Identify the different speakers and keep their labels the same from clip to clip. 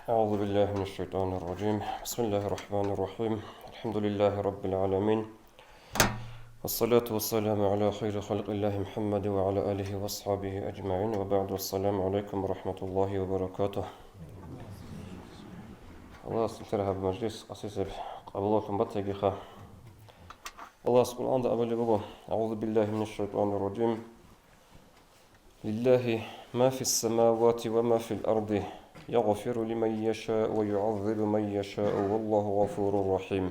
Speaker 1: أعوذ بالله من الشيطان الرجيم. بسم الله الرحمن الرحيم. الحمد لله رب العالمين، والصلاة والسلام على خير خلق الله محمد وعلى آله وأصحابه أجمعين، وبعد. السلام عليكم ورحمة الله وبركاته. الله سلسلها بمجلس أسيس قبلكم بطيقها. الله سبحانه وتعالى بقول أعوذ بالله من الشيطان الرجيم. لله ما في السماوات وما في الأرض يغفر لمن يشاء ويعذب من يشاء والله غفور رحيم.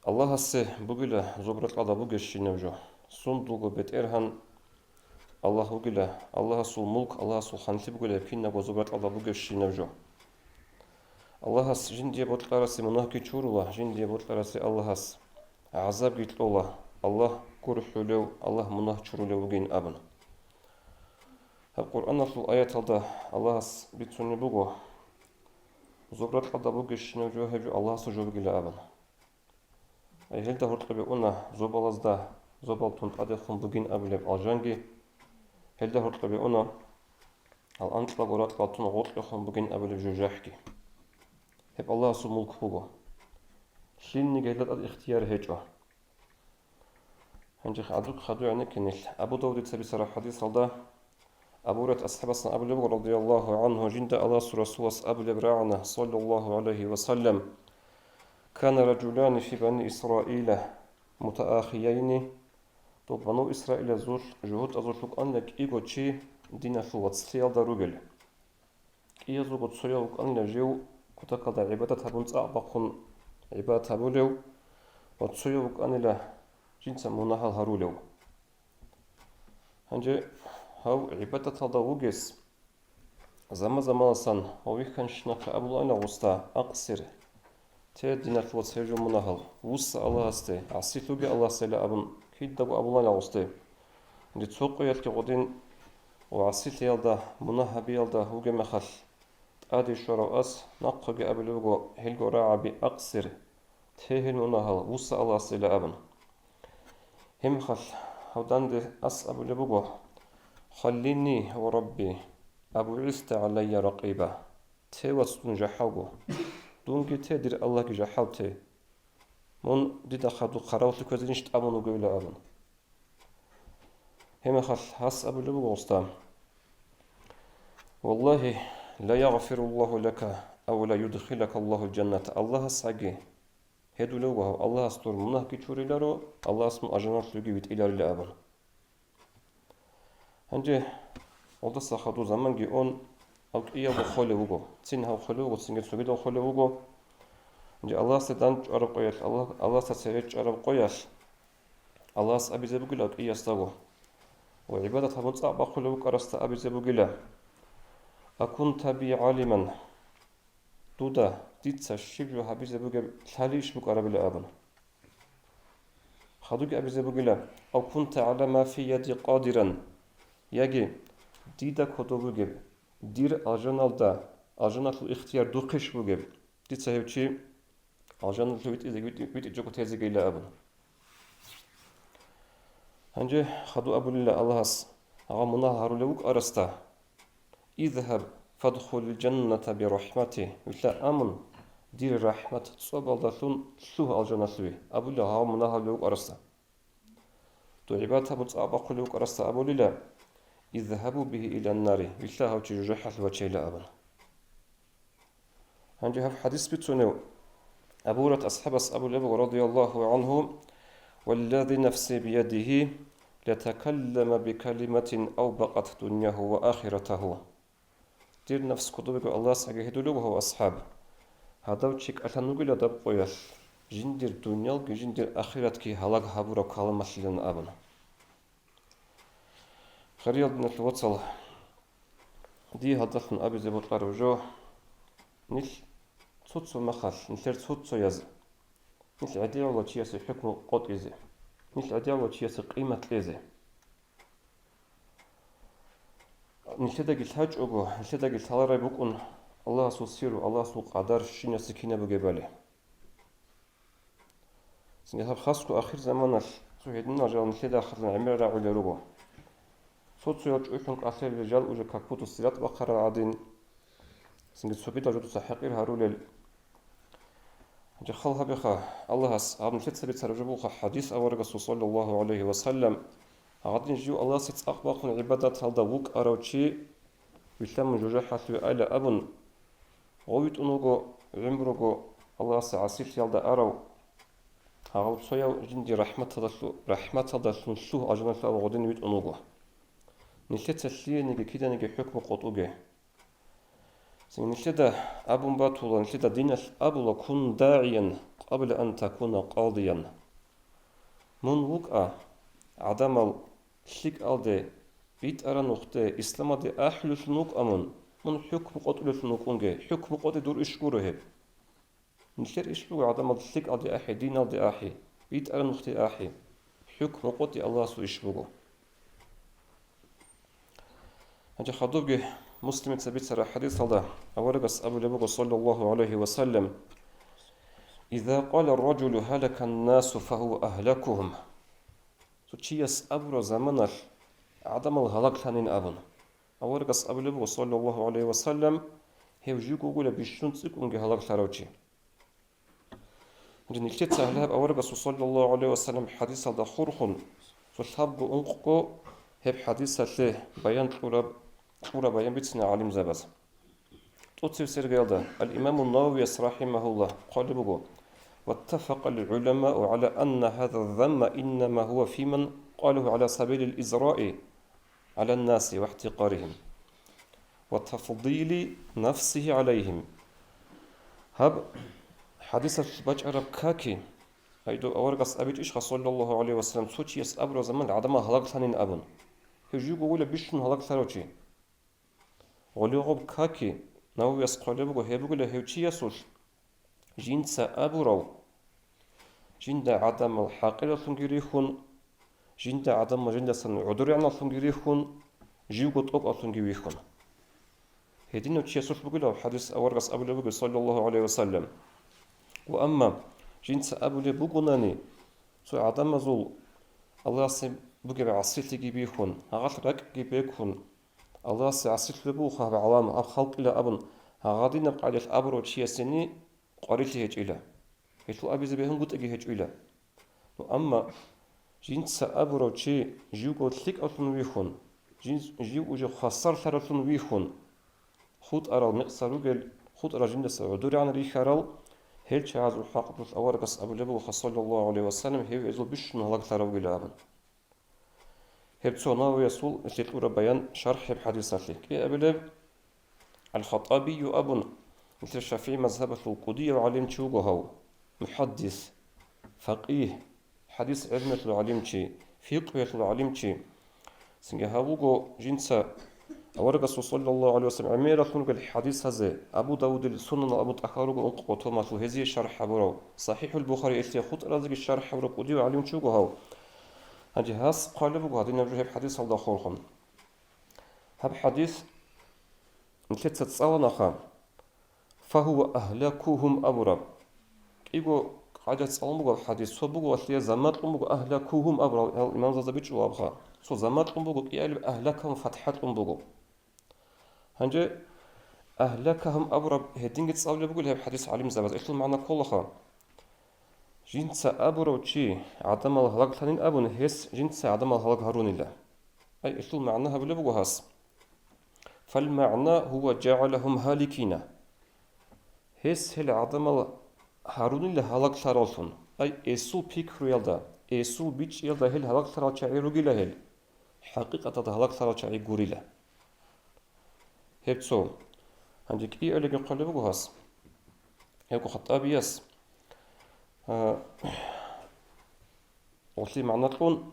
Speaker 1: الله هسه بقوله زبرة الله بقش نوجه صندوق بيت إرهان. الله بقوله الله سو ملك الله سو خانتي بقوله بكينا زبرة الله بقش نوجه. الله هس جندي بطلارسي مناهكي تشورولا جندي بطلارسي الله هس عذاب يتلولا الله كرحولو الله مناه تشورولو وجين أبن. القرآن في الآيات هذا الله هس بتسوني بقو زبرة الله بقش نوجه هجو الله سجو بقوله أبن. أي هل ده هرتقي بأنا زبالز ده زبال تنتقد خنبقين أبلي بأجانجي. هل ده هرتقي بأنا الأنطلق ورات قاتون غرق خنبقين أبلي بجوجاحكي. هب الله سو ملك بقو شين نجهلت الاختيار هجو. هنجي عدوك خدو يعني كنيل أبو داود تسبي صراحة حديث هذا أبو رات أصحاب الصن أبو لبغ رضي الله عنه جند الله رسول أبو لبرعنا صلى الله عليه وسلم. كان رجلان في بني إسرائيل متآخيين. تو بنو إسرائيل زور جهود أزور شوك أنك إيغو تشي دينا شو واتسيال داروغل إيه زور واتسيال وك أن جو كتاكدا عبادة هبونت أعبقون عبادة هبولو واتسيال وك أن له جنسا مناهل هارولو. هنجي هاو عبادة هذا وجس زمان صن هو يكن شنك أبو أنا وستا أقصر تدينا في واتسيال مناهل وس الله استي عصيتو بي الله سلا أبن كيد دغ أبو أنا وستي دي تسوق يلكي غدين وعصيت يلدا مناهب يلدا هوجي مخل أدي شرو أس نقق أبلوغو هلغو راعبي أقصر تهل مناهل وس الله سلا أبن هم خل هودان دي أس أبلوغو خليني وربي أبو عست علي رقيبة تيوستون جحوغو دونكي تدير الله كي جحوتي من دي دخلوا قراوت كوزينش تأمنوا قولا أبن. هم خل هس أبو لبو غستام والله لا يغفر الله لك أو لا يدخلك الله الجنة. الله سعجي هدو لوه الله استور منه كي تشوري لارو الله اسم أجنار سوجي بيت إلى الأبن. هنجي وده سخدو زمان جي أون أو إياه بخاله وجو تين هاو خاله وجو تين سوجي دو خاله وجو. الله سدان عرب قياس الله سسيج عرب قياس الله أبي زبقلا قياس تاغو وعبادة هبنت أبقلو قرست أبي زبقلا أكنت بي عالما دودا ديتسا الشبيو أبي زبقلا ثاليش بقرب الأبن خدوك أبي زبقلا أو كنت على ما في يدي قادرا يجي ديدا كدو بقب دير أجنال دا أجنال الاختيار دوقش بقب ديتسا هبشي أجنال بيت إجوكو تيزي قيلا أبن. هنجي خدو أبو لله الله غمنا هارولوك أرستا اذهب فادخل الجنة برحمته ولا أمن دير رحمة صوب الله سوه الجنة سوي أبو لله غمنا هارولوك أرستا تو عبادة بتصابق لوك أرستا أبو لله اذهبوا به إلى النار ولا هاو تجرحة وشيلا أبن. هنجي هف حديث بتونيو أبو رت أصحاب أبو لله رضي الله عنه والذي نفسي بيده لتكلم بكلمة أوبقت دنياه وآخرته. دير نفس كتبك الله سعيه دلوه أصحاب هذا وشيك أتنقل دب قياس جندير دنيا جندير آخرتك هلاك هبورا كلمة لنا أبنا. خريط من الوصل دي هدف من أبي زبط قروجو نيل تصوص مخال نيل تصوص يز نيل عدي الله تياس حكم قط إزي نيل عدي الله تياس قيمة إزي نيل دقي الحج أبو نيل دقي الحلال بكون الله سوسيرو الله سو قدر شين سكينة بجبله سنجاب خاصكو آخر زمان سوهدنا جال نيل داخل عمر راعي لروبو صوت يرجع يحنق أثر الرجال وجه كاكوت السيرات بقرة عادين سنجد سوبيتا جدو تحقير هارولل جا خلها بخا الله هس عبد مشيت سبيت سرجبوخا حديث أورغ صلى الله عليه وسلم عادين جيو الله ست أخباق عبادات هذا وك أروتشي بيتم جوجا حسب آل أبن غويت أنوغو عمرغو الله سعسيت يالدا أرو هاغلب صيا جندي رحمة الله سنسوه أجنال فأو غدين ويت أنوغو نشيت تسليه نيجي كده نيجي حكم قطوغي نشيت أبو باتولا نشيت دينس أبولا كن داعيا قبل أن تكون قاضيا من وقع عدم الشيك ألدي بيت أرى نقطة إسلام دي أحلس نوك أمن من حكم قطلس نوكونجي حكم قطل دور إشكوره نشير إشكو عدم الشيك ألدي أحي دين ألدي أحي بيت أرى نقطة أحي حكم قطل الله سو إشكوره هجا خدوبي مسلم تثبت سر حديث هذا أورغس أبو لبوغ صلى الله عليه وسلم إذا قال الرجل هلك الناس فهو أهلكهم تشيس أبو زمانر عدم الهلاك ثانين أبن أورغس أبو لبوغ صلى الله عليه وسلم هيو جيكو قول بيشون تسيكونج هلاك ثاروتي هجا نكتت سهلها أورغس صلى الله عليه وسلم حديث هذا خورخون فالحبق أنققو هب حديث هذا بيان شورا بيان بيتنا عالم زباز توتسير سيرغيالدا الإمام النووي رحمه الله قال بقول واتفق العلماء على أن هذا الذم إنما هو في من قاله على سبيل الإزراء على الناس واحتقارهم وتفضيل نفسه عليهم هب حديث الباج عرب كاكي أيدو أورغس أبيت إيش صلى الله عليه وسلم سوتشي يس أبرو زمان عدم هلاك ثانين أبن هجيو بقول بيشن هلاك ثاروتشي وليغب كاكي ناو يسقل بقول هبقول هيوتشي يسوش جنس أبرو جند عدم الحقيقة سنجريخون جند عدم جند سن عذر عنا سنجريخون جيو قط أق سنجريخون هدينا تشي يسوش بقول حديث أورغس أبو لبقول صلى الله عليه وسلم وأما جنس أبو لبقولني سو عدم زول الله سب بقول عصيت جيبيخون هغفرك جيبيخون الله سعصيت لبوخها بعوام خلق إلى أبن هغادينا بقالي أبرو تشي سني قريت هيج إلى هيتو أبي زبيهم قلت أجي هيج إلى وأما جنس أبرو تشي جيو قلت لك أصلا ويخون جيو وجو خسر ثلاثون ويخون خود أرى المقصر قال خود أرى جنس عدور عن ريخارل هيل شعاز الحق بس أورقص أبو لبو صلى الله عليه وسلم هيو إزو بشن هلاك ثلاث إلى أبن هبتو ناوي يسول لتلورا بيان شرح بحديثات لك أبو لب الخطابي أبن مثل الشافعي مذهبة القضية وعلم شوقه محدث فقيه حديث علمة العلمتي فقه العلمتي سنجهاوغو جنسا أورغس صلى الله عليه وسلم عميرة كنغ الحديث هذا أبو داود السنن أبو تأخرغو أنقو توماس هذه الشرح برو صحيح البخاري إلتي خط رازق الشرح برو قضية وعلم شوقه هذه هاس قالبغو هذه نرجع بحديث هذا خورخم هذا حديث مثل تتصالنا خام فهو أهلكوهم أبرب إيجو قاعدة تسألمغو الحديث سو بغو أصلي زمات لمغو أهلكوهم أبرب الإمام زازبيتش وابخا سو زمات لمغو إيالب أهلكهم فتحات لمغو هنجي أهلكهم أبرب هدين تسأل بغو لها بحديث علم زباز إيش المعنى كلها جنس أبرو تشي عدم الهلاك ثانين أبن هس جنس عدم الهلاك هارون الله أي إيش المعنى هبل بغو هاس فالمعنى هو جعلهم هالكين هس هل عدم هارون الله هلاك ثارالسون أي إيسو بيكرو يلدا إيسو بيتش يلدا هل هلاك ثارال شعي رجلا هل حقيقة هلاك ثارال شعي غوريلا هبتو عندك إيه اللي قال بغو هاس هيكو خطابي يس وصلي معنى تكون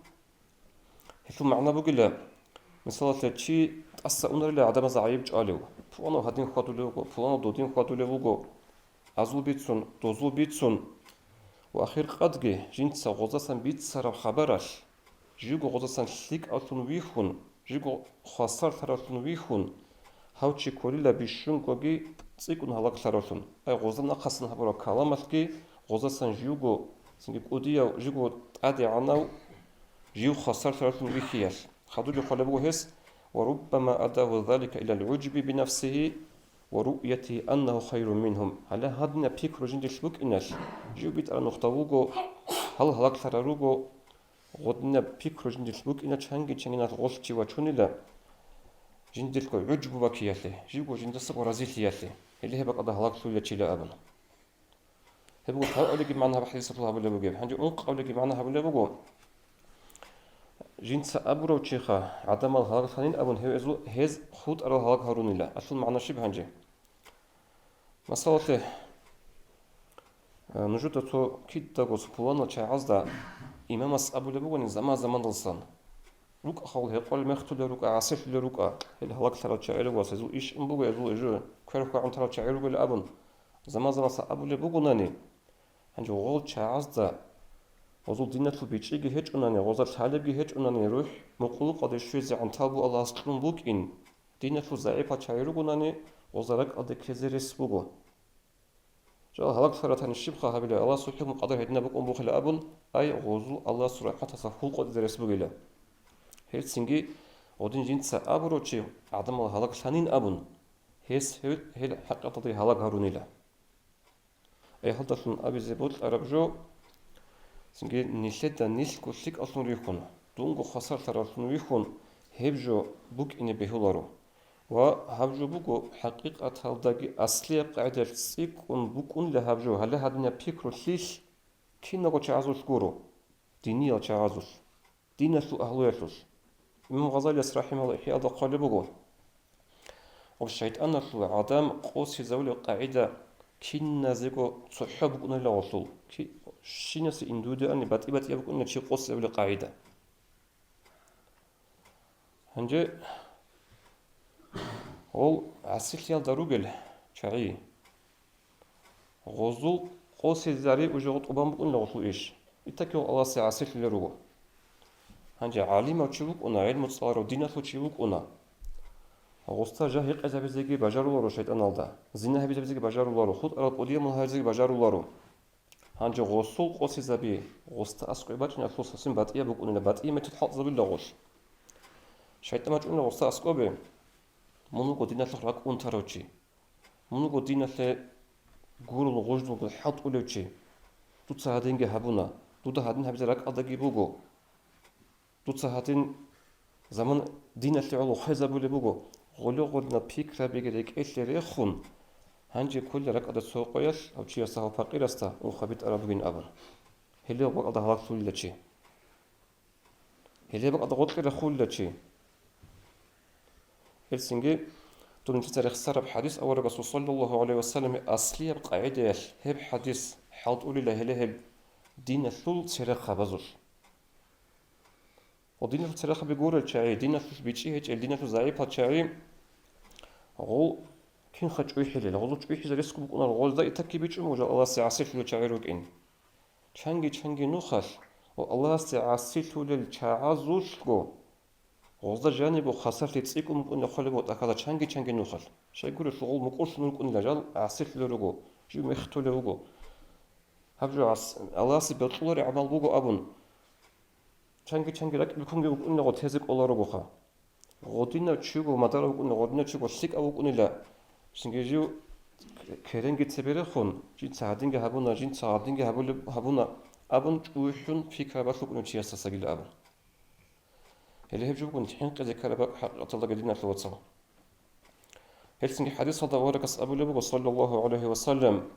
Speaker 1: هيثم معنى بقول مثلا تشي تأسى أنر لا عدم زعيب جالو فلانو هادين خدوا له فلانو دودين خدوا له وجو أزول بيتسون دوزول بيتسون وأخير قدقة جنس غزاسن بيتسر خبرش جيجو غزاسن شيك أصلا ويخون جيجو خسر ثلاثون ويخون هاوتشي كوريلا بيشون كوجي تسيكون هلاك ثلاثون أي غزانا قصنا هبرو كلامتكي غزاسن جيجو سنجي قوديا جيجو تعدي عناو جيو خسر ثلاثون ويخياش خدوا لي قلبه هس وربما أداه ذلك إلى العجب بنفسه ورؤيته أنه خير منهم على هادنا بيكرو جندي شبك إناش جو بيت أنا نختوغو هل هلاك ثراروغو غدنا بيكرو جندي شبك إناش هنجي تشانينا غلطي وشونيلا جندي لكو عجب باكياتي جيبو جندي صبر رزيلياتي اللي هي بقى هلاك سوية تشيلا أبن هبقول هؤلاء معناها بحديث الله بلا بجيب حنجي أنق أولي معناها بلا بقول جنس أبرو تشيخا عدم الهلاك ثانين أبن هز خود أرى الهلاك هاروني لا أصل معنى شبه هنجي مسألة نجود تو كيد تقص بوانا تعزدا إمام أبو لبوان زمان دلسان روك أخول هيقول مختول روك عاصف لروك الهلاك ثلاث شعير واسزو إيش أمبوغ يزو إجو كيرفع عن ثلاث شعير بالأبن زمان أبو لبواناني هنجو غول تعزدا وزول دينة البيتشيجي هيج أناني غزال تعلبي هيج أناني روح مقلوق قد الشويزي عن تابو الله سكرون بوك إن دينة الزعيبة تعيرو أناني غزالك قد كزيريس بوغو جاء هلاك ثلاثة الشبخة هبلا الله سبحانه قدر هدنا بكم بوخ الأبن أي غزو الله سبحانه تصفول قد درس بوغيلا هيل سنجي ودين جنس أبرو تشي عدم الهلاك ثانين أبن هيل حقيقة دي هلاك هارونيلا أي هلطة من أبي زبوت العرب جو سنجي نيشتا نيش كوشيك أصلا ريخون دونغو خسر ترى ريخون هبجو بوك إني بهولارو وهبجو بوكو حقيقة هالداقي أصلية قاعدة تسيكون بوكون لهبجو هلا هادنا بيكرو ليش كيناغو تعازوش كورو دينية تعازوش دينة سو أهلويتوش إمام غزالي رحمه الله إحياء هذا قال بوكو والشيطان سو عدم قوسي زولي قاعدة كينا زيكو صحة بوكونا لغسول شيناس إندودي أني بات يبوكونا شي قوس زولي قاعدة هنجي ол асихиял даругел чаи غزو قوس الزاري وجوت أبان بقول لغسو إيش إتاكيو الله سي عسيح لروغو هنجي عالم وشيوك أنا علم تصار ودينة وشيوك أنا غستا جاهق إذا بزيجي بجارو لارو شيطان الدا زينة هبي بزيجي بجارو لارو خود أراد قدية من هايزيجي بجارو لارو هنجي غسو قوس الزابي غستا أسكو إباتش نأخلص سين باتئية بقول باتئية متتحط زبي لغوش شيطان ما تقول غستا أسكو بي منوغو دينة لخراك أنتاروشي منوغو دينة لغور الغجل بالحط أولوشي دوتسا هادينجي هابونا دودا هادين هبزراك أداقي بوغو دوتسا هادين زمان دينة لعلو خيزة بولي بوغو غولو غورنا بيك رابيجريك إيش لريخون هنجي كل راك أدا سوقياش أو تشي يساهو فقيرستا وخبيت أرابوين أبن هلي بقى أدا هلاك سولي لتشي هلي بقى أدا غوطي رخول لتشي هلسنجي تون تاريخ سرب حديث أول رسول صلى الله عليه وسلم أصلية بقاعدة هب حديث حال تقولي له له دين الثل سرقة بزر ودين الثل سرقة بيقول الشعي دين الثل بيجي هيك الدين الثل زعيب هالشعي غول كين خد شوي حلل غول شوي حزر يسكب بقول الغول ده يتكي بيجي موجا الله سيعسيف له شعي روكين شانجي نخش والله سيعسيف له الشعازوش جو غوزدا جانب وخسر تيتسيكم ممكن نخلي وتأكد شانجي نخل شيء يقول الشغل مقولش نقول لجال عسيف لرجو جو مختو لرجو هبجو الله سبحانه عمل بوجو أبون شانجي لك بكون يقول إنه تهزك الله رجو خا غودينا تشيجو مدار يقول إنه غودينا تشيجو سيك أو يقول لا سنجيجو كرنجي تبرخون جين سعدينجا هبونا أبون ويحون في كربات يقول إنه تياسة سجل أبون اللي هي بجوبون تحين قد كربا حقيقة الله قدينا في الواتساب هلسنجي حديث هذا ورقص أبو لبو صلى الله عليه وسلم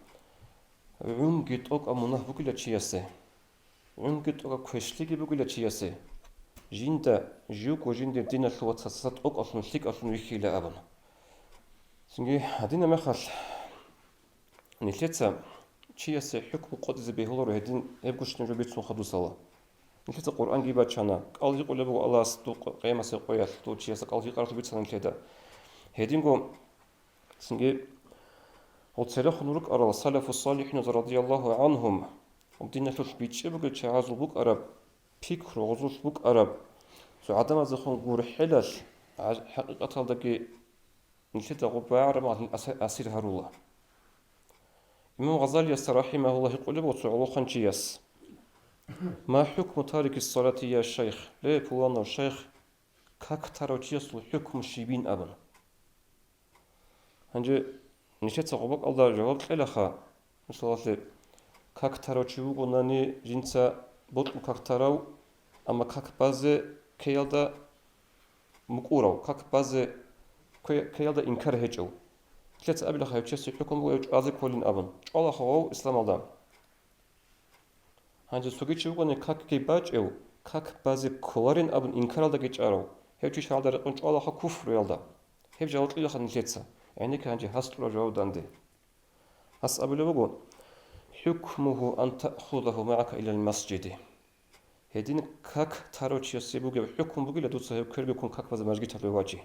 Speaker 1: عمقت أوك أمونه بكل تشياسة عمقت أوك كوشليكي بكل تشياسة جيندا جوك وجيندا دينا في الواتساب أوك أصلا شليك أصلا ويخي لا أبن سنجي هدينا مخال نتلتا تشياسة حكم قدس بيهولر هدين هبكوش نجوبيت سنخدو صلاة نكتب القرآن جيبات شانا قال يقول له الله ستوق قيامة سيقويا توتشي قال في قرط بيت سنة كذا هيدينكو سنجي وتسلخ نورك أرى السلف الصالحين رضي الله عنهم ودينا في بيتش بقى تعازو بوك أرب بيك روزوش بوك أرب سو عدم زخون غور حلال حقيقة هذاك نكتب غبار مع أسير هرولا إمام غزالي رحمه الله يقول له وتسعلو خنشياس ما حكم تارك الصلاة يا شيخ؟ ليه بوانا الشيخ كاك تارو تيسو حكم شيبين أبن هنجي نشيت صعوبك الله جواب قلخا مثلا как таро чугунани жинца ботл как таро ама как базе кеялда мукурау как базе кеялда инкар хечу ليت أبي لخير تشسي حكم ويج أزي كولين أبن الله خو إسلام الله هنجي سوقي تشوفون كاك كي باج أو كاك بازي كولارين أبن إنكار الله جيج أرو هيجي شال در قنش الله خو كفر يالدا هيج جوات لي خن ليتسا يعني كهنجي هست له جواب داندي هس أبي لبقول حكمه أن تأخذه معك إلى المسجد هدين كاك تارو تشسي بوجي حكم بوجي لدوسه كيرجي كون كاك باز مسجد تلواجي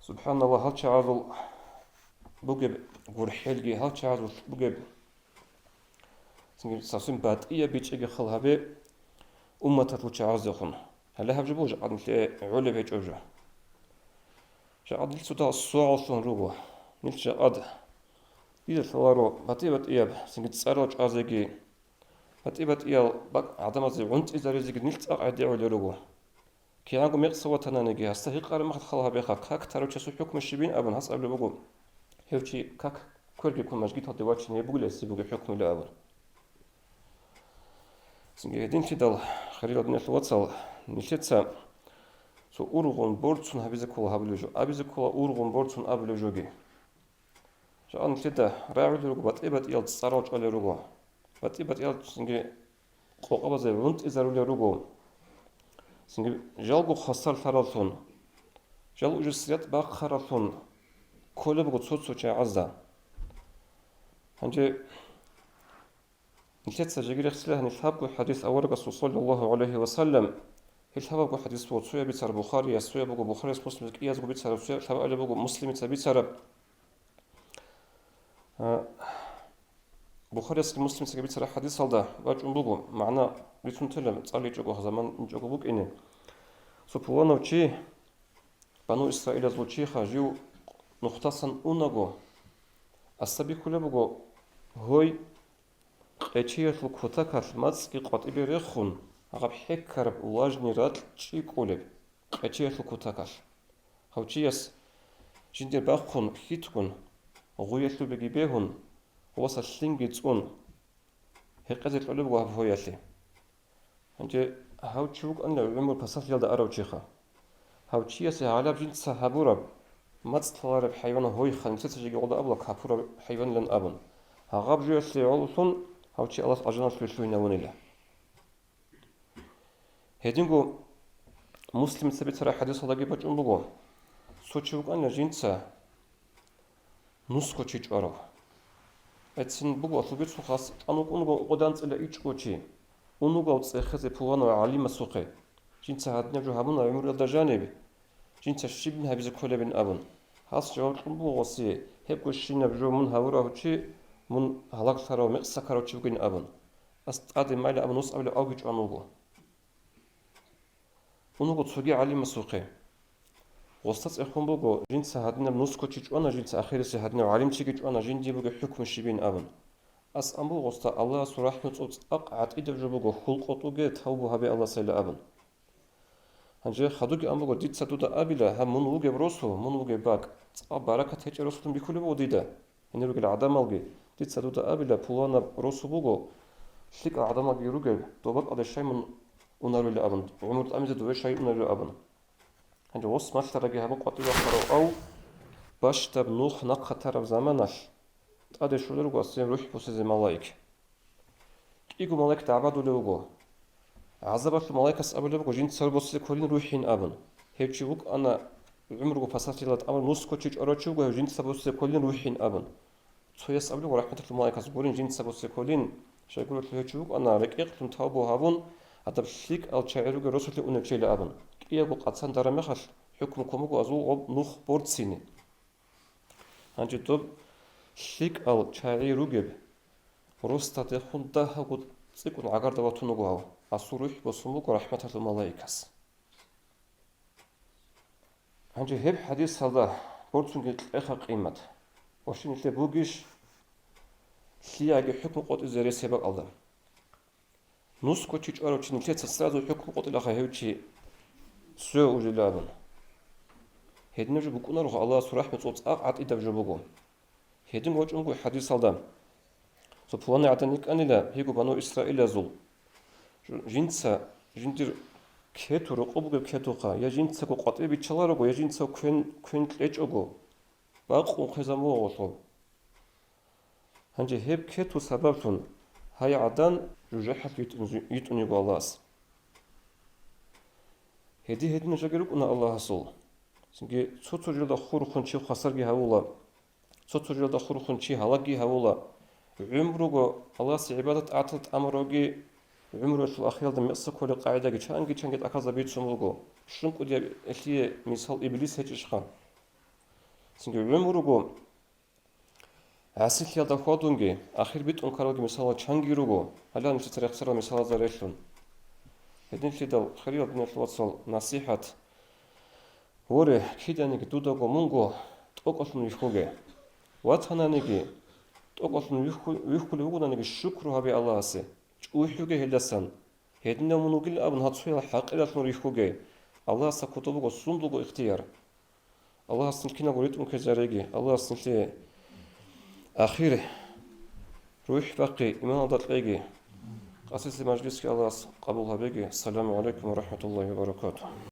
Speaker 1: سبحان الله هل تعرض بوجب غرحلجي هل تعرض بوجب ساسين بعد إيه بيجي خلها به أمة تتوجعزخن هلا هبج بوج عن علب هجوجه جعد السودا الصوع صن روبه نلش عد إذا ثوارو بتيبت إياب سنجد سأروج عزيجي بتيبت إيال بق عدم زي عنت إذا رزق نلت أعدي على روبه كي عنكو ميقصوا تنانجي هستهيق على مخد خلها بيخا كاك تارو تشسو حكم الشبين أبن هس قبل بقول هيوشي كاك كورجي كون مجديد هدي واتشن يبقول يسي بقول حكم لا أبن سنجي هدين تدل خريل أدنى الواتسال نشيتسا سو أورغون بورتسون هبيزي كولا هبلوجو أبيزي كولا أورغون بورتسون أبلوجوجي جان نشيتا راعي لروغو باتيبت إيال تساروج على روغو باتيبت إيال سنجي قوق أبازي ونت إزارو لروغو سنجي جالغو خسر ثرالثون جالغو جسريات باق خرالثون كل بقول صوت صوت عزة هنجي نشيت سجير خسله نفهم حديث أورق صلى الله عليه وسلم هل بقول حديث صوت سويا بيتر بخاري سويا بقول بخاري مسلم إياز بقول بيتر سويا ثبت على بقول مسلم بيتر بخاري مسلم بيتر حديث هذا واجب بقول معنا بيتون تلم تصلي جوجو زمان جوجو بق إني سبحانه وشي بنو إسرائيل زوجي خاجيو نختصن أونغو السبي كله بقول هوي قتير الكوتاكر ماسكي قط إبريخون عقب حكر واجني رات شيء قولب قتير الكوتاكر هو شيء جندر باخون خيتكون غويتلو بجيبهون وصل سلينجتون هقزة العلوم وهوياتي أنت هاو تشوك أن العلوم البساط يلدا أروجيخا هاو شيء سهالة بجند سهابورا ما تطلع بحيوان هوي خمسة تجي قضاء أبلا كابورا حيوان لن أبن هغاب جوه سيعولثون هاو تشي الله أجنال سلسلوين ونيلا هيدينغو مسلم سبيت راه حديث هذا جيبت أمبغو سوتشوك أن جنسا نسكو تشيج أرو أتسن بغو أطلبيت سخاص أنوك أنوغو قدانت إلا إيجكو تشي أنوغو تسخزي بوانو عليم سوقي جنسا هادنا جو هابونا عمر يلدا جانبي جنسا شبن هابيزي كولي بن أبن هاس جواب أمبغو غسي هبكو شينا بجو من هاورا هوتشي من هلاك ثرو مقصا كارو تشوكين أبن أستقادي مايلا أبن نص أبلي أوجيج أنوغو أنوغو تسوغي عليم سوقي وستاس إخوان بوغو جنسا هادنا بنسكو تشيج أنا جنسا أخيرسي هادنا وعليم تشيج أنا جندي بوغو حكم الشبين أبن أس أمبو غستا الله سرحمة أقعد إدر جبوغو خلق أطوغي توبو هبي الله سيلا أبن هنجي خدوغي أمبوغو ديت سادودا أبلا هم منوغي بروسو منوغي باك بركة هيج رسولن بكل بوديدا هني روغي العدم ألغي ديت سادودا أبلا بوانا بروسو بوغو شليك العدم ألغي روغي دوباك أدى شاي من أنارو لأبن عمر الأمزي دوباك شاي أنارو لأبن هنجي وص مالتراجي هبو قطيبا خرو أو باش تب نوخ نقخ ترف زمانش تقدر شو لرجو أصلا روح بوسيز ملاك إيجو ملاك تعبدوا لرجو عذبت الملاك أسأل لرجو جين تصير بوسيز كلين روحين أبن هيك شوك أنا عمره فصلت لات أمر نص كوتشيج أراتشوك جين تصير بوسيز كلين روحين أبن شو يسأل لرجو رحمة الملاك أسبورين جين تصير بوسيز كلين شو يقول له هيك شوك أنا ركيق تنتابو هابون هذا بشيك أو شاعرو رسول لأنه شيء لأبن إيجو قصان دار مخش حكم كومو أزو نوخ بورتسيني هنجي دوب شيك أو شاعي روجب روستا تخون ده هو تسيكون عقار دواتونو جوه أسروح بسموك ورحمة الملائكة هنجي هب حديث هذا بورتسون قلت آخر قيمة وشين اللي بوجيش سياق حكم قط إزاري سبق الله نص كوتشيج أروتش نتيجة تسرادو حكم قط الأخ هيوتشي سو وجلابن هدين جو بكون روح الله سرح متصوت أقعد إذا جو بقول هدين وجه أنقول حديث هذا سبحان عتنيك أنا لا هيكو بنو إسرائيل زول جنسا جندير كيتو رقبو كيتوقا يا جنسا كو قطعي بيتشلارو يا جنسا كون تليجوغو باقو خزامو غوصو هنجي هيب كيتو سببتون هاي عدن جوجحت يتوني غوالاس هدي نجاگروك أنا الله سول سنجي صوتو جلدا خورخون شي خسرجي هولا صوتو جلدا خورخون شي هلاجي هولا عمرو الله سي عبادة أعطت أمروجي عمره في الأخير ده مقصد كل قاعدة جت شان أكذا بيت سموجو شنو كودي اللي مثال إبليس هيك خان سنجي عمره عسيل يدا خودونجي آخر بيت أنكروجي مثال شانجيروجو هلا مش ترى خسر مثال زاريشون هدين في دل خليه بين الوصل نصيحة وري كده نيجي دوداجو مونجو تقصن يخوجي واتهنا نيجي تقصن يخول يقول نيجي شكر هبي الله سي ويحوجي هلسان هدنا منوجل أبن هتصوير حقيقة نوريخوجي الله سكتبه صندوق اختيار الله سنكنا قريت مكجاريجي الله سنتي أخيره روح باقي إيمان ضرقيجي قصص مجلس الله قبولها بيجي السلام عليكم ورحمة الله وبركاته